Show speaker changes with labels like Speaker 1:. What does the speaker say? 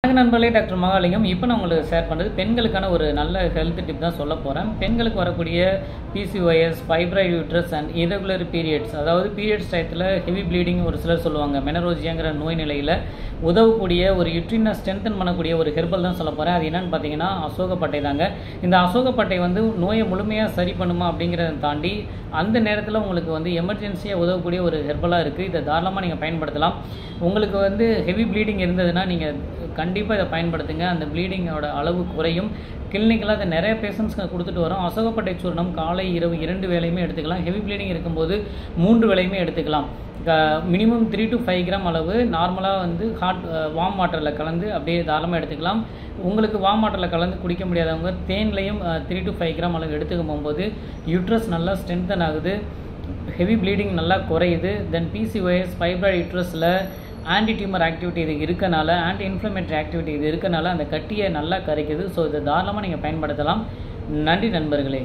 Speaker 1: வணக்கம் நண்பர்களே, டாக்டர் மகாலிங்கம். இப்போ நான் உங்களுக்கு ஷேர் பண்ணுறது பெண்களுக்கான ஒரு நல்ல ஹெல்த் டிப் தான் சொல்ல போகிறேன். பெண்களுக்கு வரக்கூடிய PCOS, fibroid uterus and irregular periods, அதாவது பீரியட்ஸ் டயத்தில் ஹெவி ப்ளீடிங் ஒரு சிலர் சொல்லுவாங்க. மெனரோஜியாங்கிற நோய் நிலையில் உதவக்கூடிய ஒரு யூட்ரினை ஸ்ட்ரென்தன் பண்ணக்கூடிய ஒரு ஹெர்பல் தான் சொல்ல போகிறேன். அது என்னென்னு பார்த்தீங்கன்னா அசோகப்பட்டை தாங்க. இந்த அசோகப்பட்டை வந்து நோயை முழுமையாக சரி பண்ணுமா அப்படிங்கிறத தாண்டி அந்த நேரத்தில் உங்களுக்கு வந்து எமர்ஜென்சியாக உதவக்கூடிய ஒரு ஹெர்பலாக இருக்குது. இதை தாராளமாக நீங்கள் பயன்படுத்தலாம். உங்களுக்கு வந்து ஹெவி ப்ளீடிங் இருந்ததுன்னா நீங்கள் கண்டிப்பாக இதை பயன்படுத்துங்க. அந்த ப்ளீடிங்கோட அளவு குறையும். கிளினிக்கலாக அதை நிறைய பேஷண்ட்ஸ்க்கு கொடுத்துட்டு வரோம். அசோகப்பட்டை சூர்ணம் காலை இரவு 2 வேளையுமே எடுத்துக்கலாம். ஹெவி ப்ளீடிங் இருக்கும்போது 3 வேளையுமே எடுத்துக்கலாம். மினிமம் 3 to 5 கிராம் அளவு நார்மலாக வந்து வார்ம் வாட்டரில் கலந்து அப்படியே தாராளமாக எடுத்துக்கலாம். உங்களுக்கு வார்ம் வாட்டரில் கலந்து குடிக்க முடியாதவங்க தேன்லையும் 3 to 5 கிராம் அளவு எடுத்துக்கும் போகும்போது யூட்ரஸ் நல்லா ஸ்ட்ரென்தன் ஆகுது, ஹெவி ப்ளீடிங் நல்லா குறையுது. தென் பிசிஓஎஸ், ஃபைப்ராய்டு யூட்ரஸில் ஆன்டி டியூமர் ஆக்டிவிட்டி இது இருக்கனால, ஆன்டி இன்ஃப்ளமேட்டரி ஆக்டிவிட்டி இது இருக்கனால அந்த கட்டியை நல்லா கரைக்குது. ஸோ இதை தாராளமாக நீங்கள் பயன்படுத்தலாம். நன்றி நண்பர்களே.